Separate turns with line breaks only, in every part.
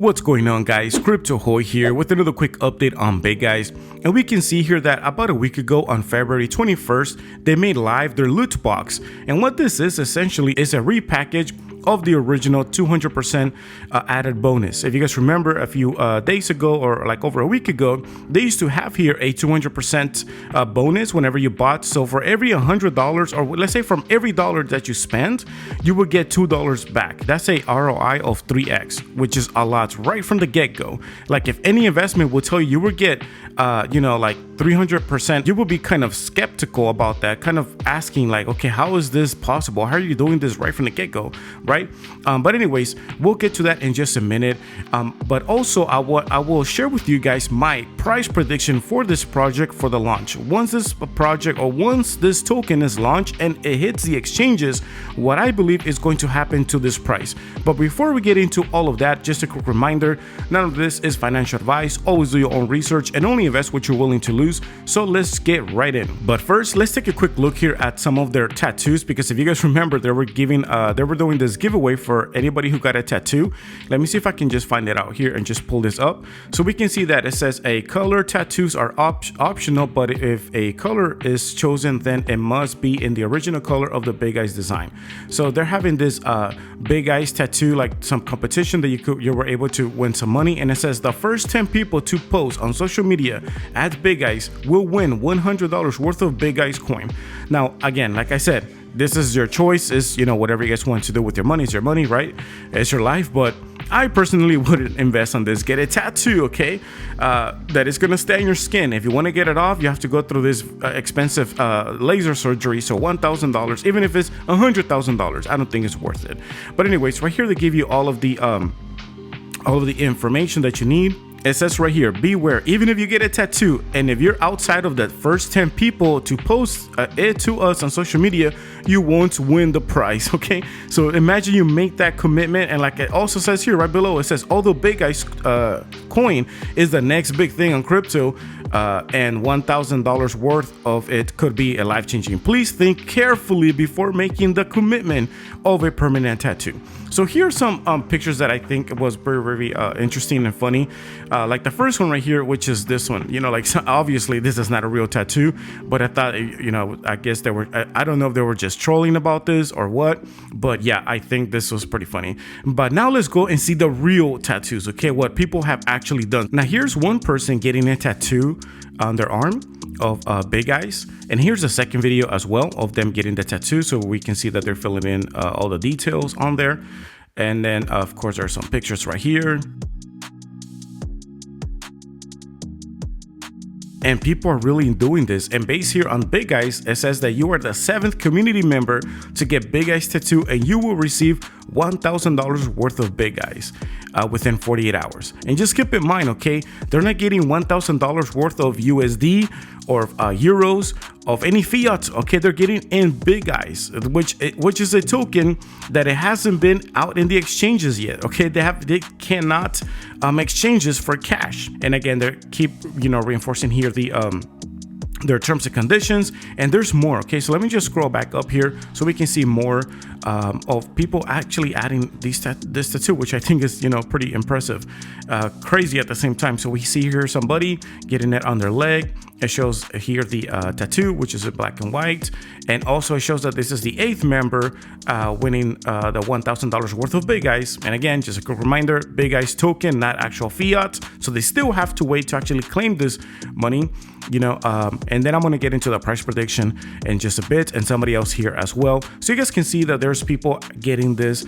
What's going on, guys? Crypto Hoy here with another quick update on Big Guys. And we can see here that about a week ago on February 21st, they made live their loot box. And what this is essentially is a repackage of the original 200% added bonus. If you guys remember a few days ago or like over a week ago, they used to have here a 200% bonus whenever you bought. So for every $100, or let's say from every dollar that you spend, you would get $2 back. That's a ROI of 3x, which is a lot right from the get-go. Like if any investment will tell you will get like 300%, you will be kind of skeptical about that, kind of asking like, okay, how is this possible? How are you doing this right from the get-go, right? But anyways, we'll get to that in just a minute. But also I will share with you guys my price prediction for this project for the launch. Once this project or once this token is launched and it hits the exchanges, what I believe is going to happen to this price. But before we get into all of that, just a quick reminder, none of this is financial advice. Always do your own research and only invest what you're willing to lose. So let's get right in. But first, let's take a quick look here at some of their tattoos, because if you guys remember, they were doing this giveaway for anybody who got a tattoo. Let me see if I can just find it out here and just pull this up. So we can see that it says a color tattoos are optional, but if a color is chosen, then it must be in the original color of the Big Eyes design. So they're having this Big Eyes tattoo, like some competition that you were able to win some money, and it says the first 10 people to post on social media at Big Eyes will win $100 worth of Big Eyes coin. Now, again, like I said, this is your choice. Is whatever you guys want to do with your money is your money, right? It's your life. But I personally wouldn't invest on this. Get a tattoo, okay? That is gonna stay in your skin. If you want to get it off, you have to go through this expensive laser surgery. So $1,000, even if it's $100,000, I don't think it's worth it. But anyways, right here they give you all of the information that you need. It says right here, beware, even if you get a tattoo and if you're outside of the first 10 people to post it to us on social media, you won't win the prize, okay? So imagine you make that commitment, and like it also says here right below, it says, although Big Eyes coin is the next big thing on crypto, and $1,000 worth of it could be a life-changing. Please think carefully before making the commitment of a permanent tattoo. So here's some pictures that I think was very interesting and funny. Like the first one right here, which is this one. Like obviously this is not a real tattoo, but I thought, I guess they were, I don't know if they were just trolling about this or what, but yeah, I think this was pretty funny. But now let's go and see the real tattoos, okay? What people have actually done. Now here's one person getting a tattoo on their arm of Big Eyes, and here's a second video as well of them getting the tattoo, so we can see that they're filling in all the details on there. And then of course there are some pictures right here, and people are really doing this. And based here on Big Eyes, it says that you are the 7th community member to get Big Eyes tattoo, and you will receive $1,000 worth of Big Eyes within 48 hours. And just keep in mind, okay, they're not getting $1,000 worth of USD or euros of any fiat, okay? They're getting in Big Eyes, which is a token that it hasn't been out in the exchanges yet, okay? They cannot exchanges for cash. And again, they keep reinforcing here their terms and conditions, and there's more. Okay, so let me just scroll back up here so we can see more of people actually adding this tattoo, which I think is pretty impressive, crazy at the same time. So we see here somebody getting it on their leg. It shows here the tattoo, which is in black and white, and also it shows that this is the 8th member winning the $1,000 worth of Big Eyes. And again, just a quick reminder, Big Eyes token, not actual fiat, so they still have to wait to actually claim this money. And then I'm going to get into the price prediction in just a bit, and somebody else here as well, so you guys can see that there's people getting this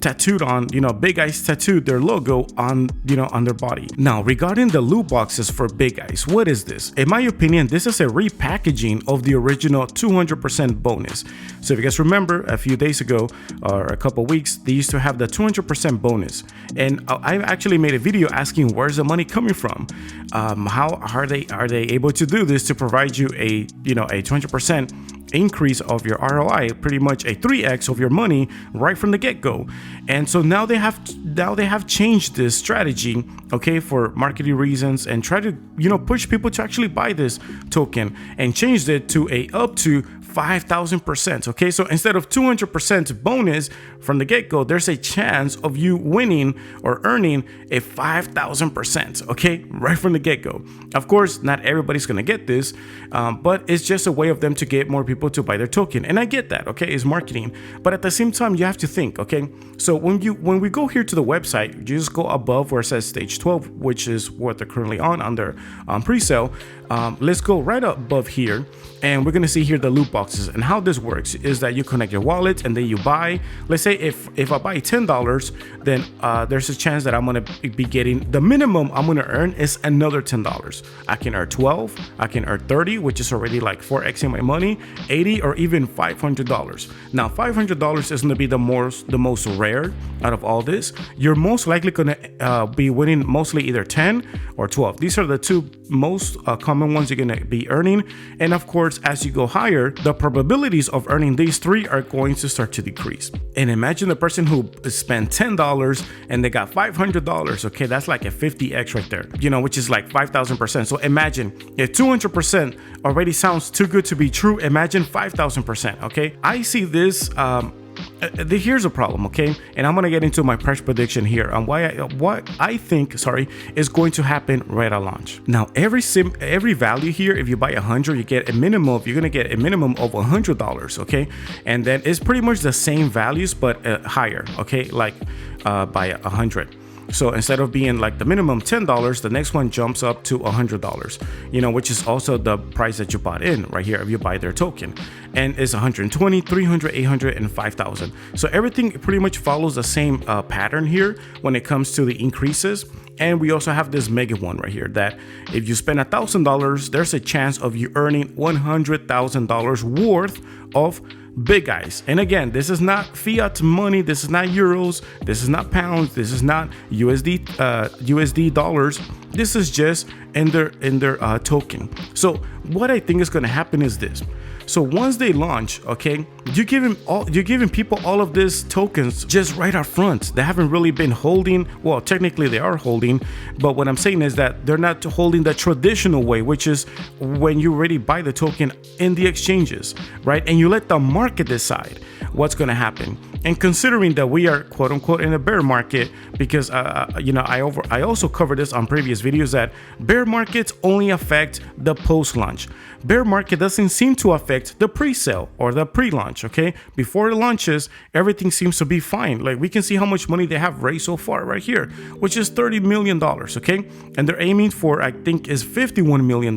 tattooed on, Big Eyes tattooed their logo on on their body. Now regarding the loot boxes for Big Eyes, what is this? In my opinion, this is a repackaging of the original 200% bonus. So if you guys remember, a few days ago or a couple weeks, they used to have the 200% bonus, and I actually made a video asking where's the money coming from. How are they able to do this to provide you a 200% increase of your ROI, pretty much a 3x of your money right from the get-go? And so now they have changed this strategy, okay, for marketing reasons, and try to push people to actually buy this token, and changed it to a up to 5,000%. Okay, so instead of 200% bonus from the get-go, there's a chance of you winning or earning a 5,000%. Okay, right from the get-go. Of course, not everybody's gonna get this, but it's just a way of them to get more people to buy their token. And I get that. Okay, it's marketing, but at the same time, you have to think. Okay, so when we go here to the website, you just go above where it says stage 12, which is what they're currently on their pre-sale. Let's go right above here, and we're gonna see here the loot boxes. And how this works is that you connect your wallet and then you buy. Let's say if I buy $10, then there's a chance that I'm gonna be getting the minimum I'm gonna earn is another $10. I can earn 12, I can earn 30, which is already like 4xing my money, 80, or even $500. Now $500 is gonna be the most rare out of all this. You're most likely gonna be winning mostly either 10 or 12. These are the two most common ones you're gonna be earning. And of course, as you go higher, the probabilities of earning these three are going to start to decrease. And imagine the person who spent $10 and they got $500. Okay, that's like a 50x right there, which is like 5,000%. So imagine if 200% already sounds too good to be true, imagine 5,000%. Okay, I see this. Here's a problem, okay? And I'm gonna get into my price prediction here on what I think is going to happen right at launch. Now, every value here, if you buy 100, you're gonna get a minimum of $100, okay? And then it's pretty much the same values, but higher, okay? Like by 100. So instead of being like the minimum $10, the next one jumps up to $100, which is also the price that you bought in right here if you buy their token. And it's 120, 300, 800, and 5,000. So everything pretty much follows the same pattern here when it comes to the increases. And we also have this mega one right here that if you spend $1,000, there's a chance of you earning $100,000 worth of big guys. And again, this is not fiat money, this is not euros, this is not pounds, this is not USD dollars. This is just in their token. So what I think is going to happen is this. So once they launch, okay, you're giving people all of these tokens just right up front. They haven't really been holding. Well, technically they are holding, but what I'm saying is that they're not holding the traditional way, which is when you already buy the token in the exchanges, right? And you let the market decide what's going to happen. And considering that we are quote unquote in a bear market, because I also covered this on previous videos that bear markets only affect the post-launch. Bear market doesn't seem to affect the pre-sale or the pre-launch. Okay, before it launches, everything seems to be fine. Like we can see how much money they have raised so far right here, which is $30 million. Okay, and they're aiming for, I think, is $51 million.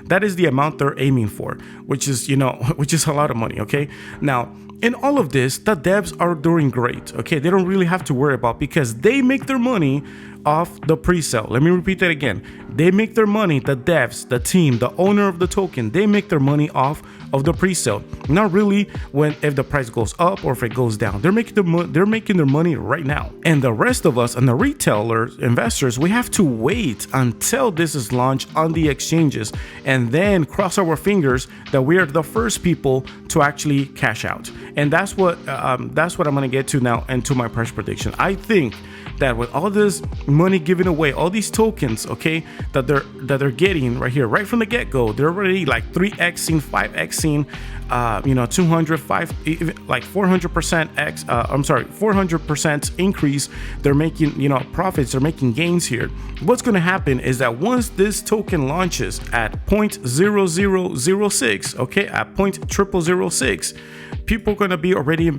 That is the amount they're aiming for, which is which is a lot of money. Okay, now, in all of this, the devs are doing great. Okay, they don't really have to worry about, because they make their money off the pre-sale. Let me repeat that again. They make their money, the devs, the team, the owner of the token, they make their money off of the pre-sale. Not really if the price goes up or if it goes down. They're making their money right now. And the rest of us and the retailers, investors, we have to wait until this is launched on the exchanges and then cross our fingers that we are the first people to actually cash out. And that's what I'm gonna get to now and to my price prediction. I think that with all this money given away, all these tokens, okay, that they're getting right here, right from the get-go, they're already like 3xing, 5xing, 205, like 400% 400% increase. They're making, profits, they're making gains here. What's going to happen is that once this token launches at 0.0006, okay, at 0.0006, people are going to be already,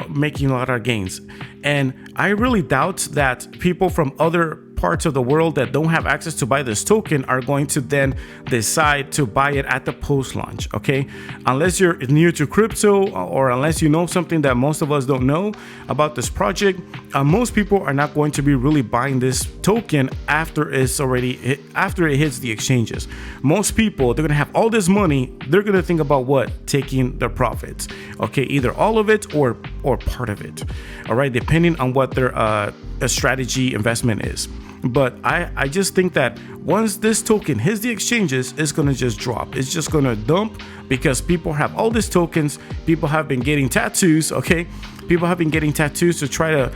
making a lot of gains. And I really doubt that people from other parts of the world that don't have access to buy this token are going to then decide to buy it at the post launch. Okay, unless you're new to crypto or unless you know something that most of us don't know about this project, most people are not going to be really buying this token after it hits the exchanges. Most people, they're gonna have all this money, they're gonna think about what? Taking the profits. Okay, either all of it or part of it. All right, depending on what their strategy investment is. But I just think that once this token hits the exchanges, it's going to just drop. It's just going to dump because people have all these tokens. People have been getting tattoos, okay? People have been getting tattoos to try to,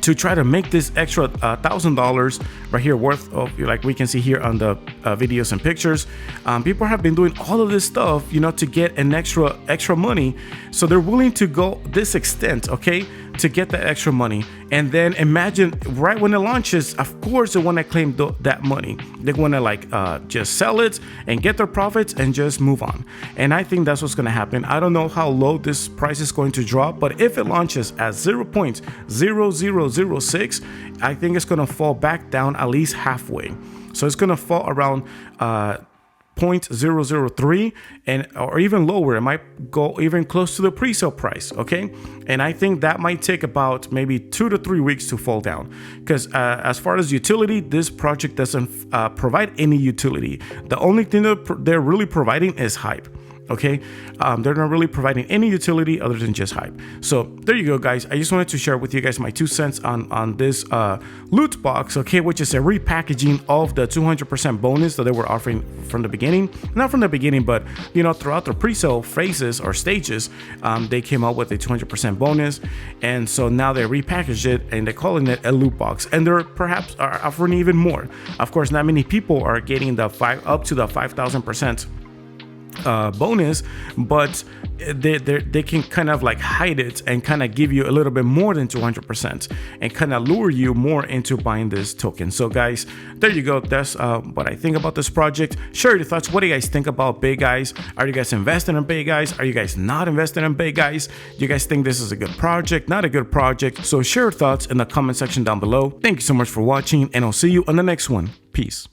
to try to make this extra $1,000 right here worth of, like we can see here on the videos and pictures. People have been doing all of this stuff, you know, to get an extra money. So they're willing to go this extent, okay, to get the extra money. And then imagine right when it launches, of course they want to claim that money. They want to like just sell it and get their profits and just move on. And I think that's what's going to happen. I don't know how low this price is going to drop, but if it launches at 0.0006, I think it's going to fall back down at least halfway. So it's going to fall around 0.003 or even lower. It might go even close to the pre-sale price, okay? And I think that might take about maybe 2 to 3 weeks to fall down, because as far as utility, this project doesn't provide any utility. The only thing that they're really providing is hype. Okay, they're not really providing any utility other than just hype. So there you go, guys. I just wanted to share with you guys my 2 cents on this loot box, okay, which is a repackaging of the 200% bonus that they were offering from the beginning. Not from the beginning, but you know, throughout the pre-sale phases or stages, they came up with a 200% bonus, and so now they repackaged it and they're calling it a loot box, and they're perhaps are offering even more. Of course, not many people are getting the up to the 5,000% bonus, but they can kind of like hide it and kind of give you a little bit more than 200% and kind of lure you more into buying this token. So guys, there you go. That's what I think about this project. Share your thoughts. What do you guys think about Big Guys? Are you guys investing in Big Guys? Are you guys not investing in Big Guys? Do you guys think this is a good project, not a good project? So share your thoughts in the comment section down below. Thank you so much for watching, and I'll see you on the next one. Peace.